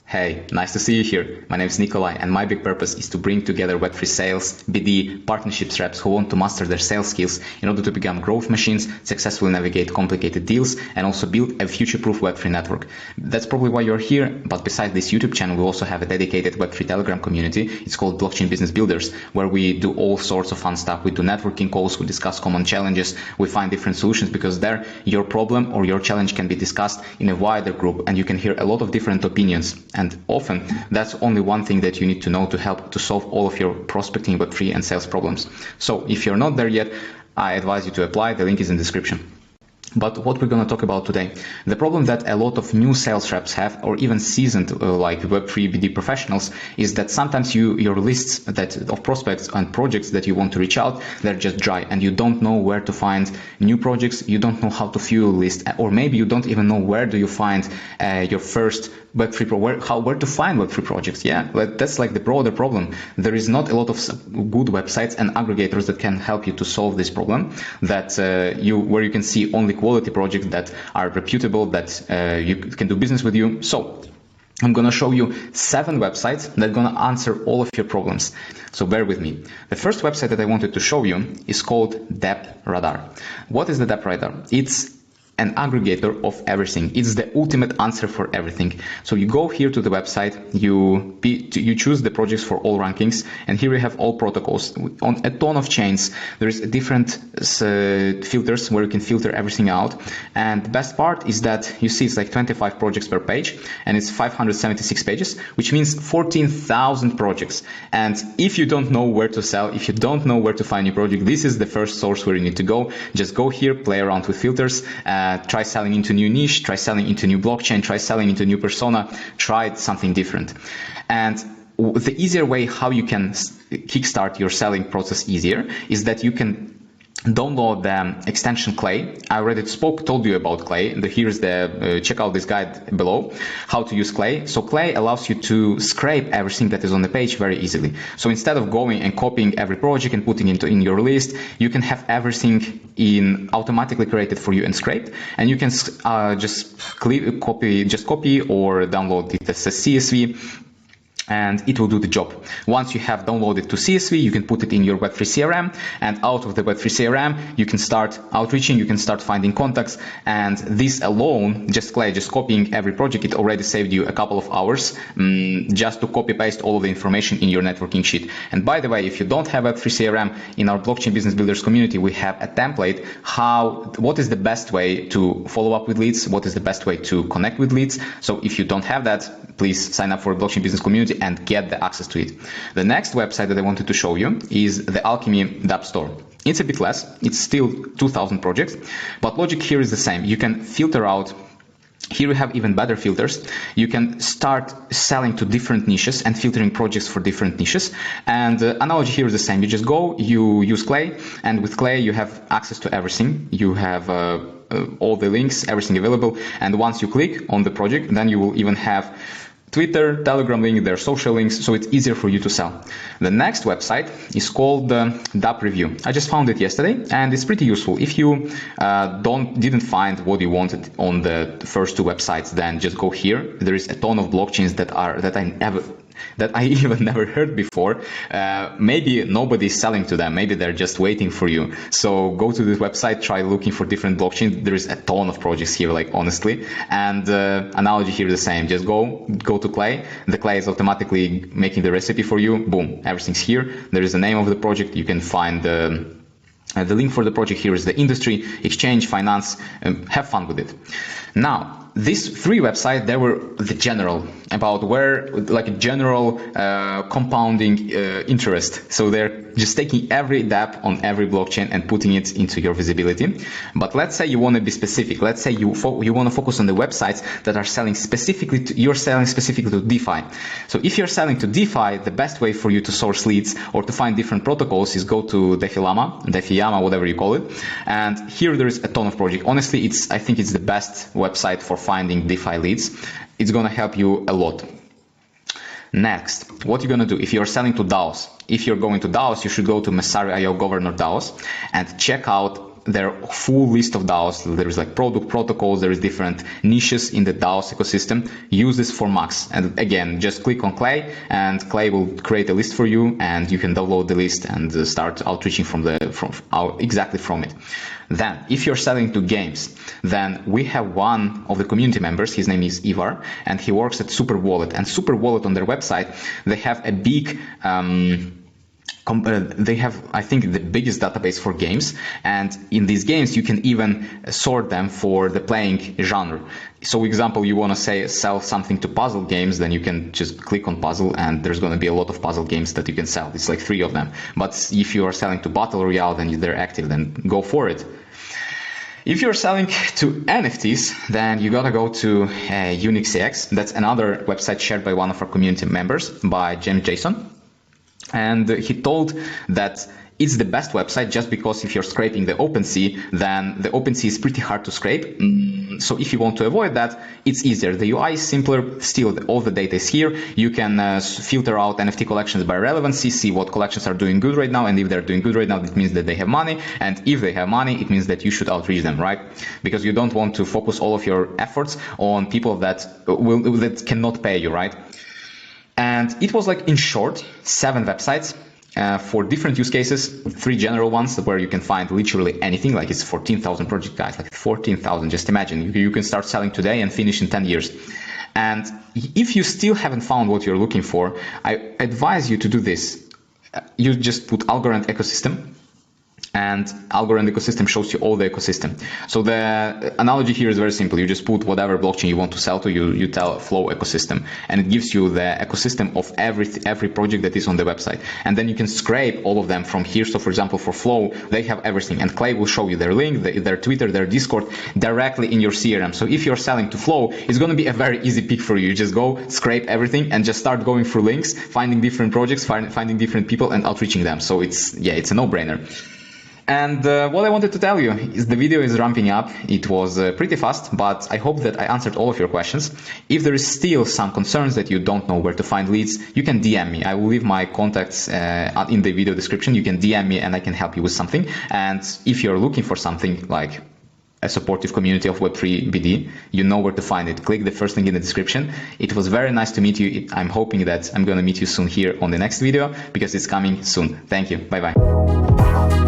Hey, nice to see you here. My name is Nikolai, and my big purpose is to bring together Web3 sales, BD, partnerships reps who want to master their sales skills in order to become growth machines, successfully navigate complicated deals, and also build a future-proof Web3 network. That's probably why you're here, but besides this YouTube channel, we also have a dedicated Web3 Telegram community. It's called Blockchain Business Builders, where we do all sorts of fun stuff. We do networking calls, we discuss common challenges, we find different solutions, because there your problem or your challenge can be discussed in a wider group, and you can hear a lot of different opinions. And often that's only one thing that you need to know to help to solve all of your prospecting, Web3 and sales problems. So if you're not there yet, I advise you to apply. The link is in the description. But what we're going to talk about today, the problem that a lot of new sales reps have, or even seasoned like Web3 BD professionals, is that sometimes your lists of prospects and projects that you want to reach out, they're just dry, and you don't know where to find new projects. You don't know how to fuel a list, or maybe you don't even know where do you find your first Web3 where to find Web3 projects. Yeah, that's like the broader problem. There is not a lot of good websites and aggregators that can help you to solve this problem. Where you can see only quality projects that are reputable, that you can do business with you. So I'm going to show you 7 websites that are going to answer all of your problems. So bear with me. The first website that I wanted to show you is called DappRadar. What is the DappRadar? It's an aggregator of everything. It's the ultimate answer for everything. So you go here to the website, you choose the projects for all rankings, and here you have all protocols on a ton of chains. There is different filters where you can filter everything out. And the best part is that you see it's like 25 projects per page, and it's 576 pages, which means 14,000 projects. And if you don't know where to sell, if you don't know where to find your project, this is the first source where you need to go. Just go here, play around with filters, try selling into new niche, try selling into new blockchain, try selling into new persona, try something different. And the easier way how you can kickstart your selling process easier is that you can download the extension Clay. I already told you about Clay. Here's check out this guide below, how to use Clay. So Clay allows you to scrape everything that is on the page very easily. So instead of going and copying every project and putting it in your list, you can have everything automatically created for you and scraped, and you can just copy or download it as a CSV, and it will do the job. Once you have downloaded to CSV, you can put it in your Web3 CRM, and out of the Web3 CRM, you can start outreaching, you can start finding contacts, and this alone, just copying every project, it already saved you a couple of hours just to copy paste all of the information in your networking sheet. And by the way, if you don't have Web3 CRM, in our Blockchain Business Builders community, we have a template what is the best way to follow up with leads, what is the best way to connect with leads. So if you don't have that, please sign up for the Blockchain Business community and get the access to it. The next website that I wanted to show you is the Alchemy Store. It's a bit less, it's still 2,000 projects, but logic here is the same. You can filter out. Here we have even better filters. You can start selling to different niches and filtering projects for different niches. And the analogy here is the same. You just go, you use Clay, and with Clay you have access to everything. You have all the links, everything available. And once you click on the project, then you will even have Twitter, Telegram link, their social links, so it's easier for you to sell. The next website is called Dapp Review. I just found it yesterday, and it's pretty useful. If you didn't find what you wanted on the first 2 websites, then just go here. There is a ton of blockchains that I even never heard before. Maybe nobody is selling to them. Maybe they're just waiting for you. So go to this website, try looking for different blockchains. There is a ton of projects here, like honestly. And analogy here is the same. Just go to Clay. The Clay is automatically making the recipe for you. Boom, everything's here. There is the name of the project. You can find the link for the project. Here is the industry, exchange, finance. Have fun with it. Now, these 3 websites, they were the general, about like a general compounding interest. So they're just taking every Dapp on every blockchain and putting it into your visibility. But let's say you want to be specific. Let's say you want to focus on the websites that are selling specifically to DeFi. So if you're selling to DeFi, the best way for you to source leads or to find different protocols is go to DefiLlama, whatever you call it. And here there is a ton of projects. Honestly, I think it's the best website for finding DeFi leads. It's going to help you a lot. Next, what you're going to do if you're selling to DAOs. If you're going to DAOs, you should go to Masari IO Governor DAOs and check out their full list of DAOs. There is like product protocols, there is different niches in the DAOs ecosystem. Use this for max. And again, just click on Clay, and Clay will create a list for you, and you can download the list and start outreaching exactly from it. Then, if you're selling to games, then we have one of the community members. His name is Ivar, and he works at Super Wallet. And Super Wallet, on their website, they have a big they have, I think, the biggest database for games, and in these games you can even sort them for the playing genre. So, for example, you want to sell something to puzzle games, then you can just click on puzzle, and there's going to be a lot of puzzle games that you can sell. It's like 3 of them. But if you are selling to Battle Royale, then they're active, then go for it. If you're selling to NFTs, then you gotta go to Uniq CX. That's another website shared by one of our community members, by James Jason. And he told that it's the best website just because if you're scraping the OpenSea, then the OpenSea is pretty hard to scrape. So if you want to avoid that, it's easier. The UI is simpler. Still, all the data is here. You can filter out NFT collections by relevancy, see what collections are doing good right now. And if they're doing good right now, it means that they have money. And if they have money, it means that you should outreach them, right? Because you don't want to focus all of your efforts on people that cannot pay you, right? And it was like, in short, 7 websites for different use cases, 3 general ones where you can find literally anything. Like, it's 14,000 project guys, like 14,000. Just imagine, you can start selling today and finish in 10 years. And if you still haven't found what you're looking for, I advise you to do this. You just put Algorand ecosystem, and Algorand ecosystem shows you all the ecosystem. So the analogy here is very simple. You just put whatever blockchain you want to sell to, you tell Flow ecosystem, and it gives you the ecosystem of every project that is on the website. And then you can scrape all of them from here. So for example, for Flow, they have everything, and Clay will show you their link, their Twitter, their Discord directly in your CRM. So if you're selling to Flow, it's going to be a very easy pick for you. You just go scrape everything and just start going through links, finding different projects, finding different people, and outreaching them. So it's a no-brainer. And what I wanted to tell you is the video is ramping up. It was pretty fast, but I hope that I answered all of your questions. If there is still some concerns that you don't know where to find leads, you can DM me. I will leave my contacts in the video description. You can DM me and I can help you with something. And if you're looking for something like a supportive community of Web3 BD, you know where to find it. Click the first link in the description. It was very nice to meet you. I'm hoping that I'm going to meet you soon here on the next video, because it's coming soon. Thank you. Bye-bye.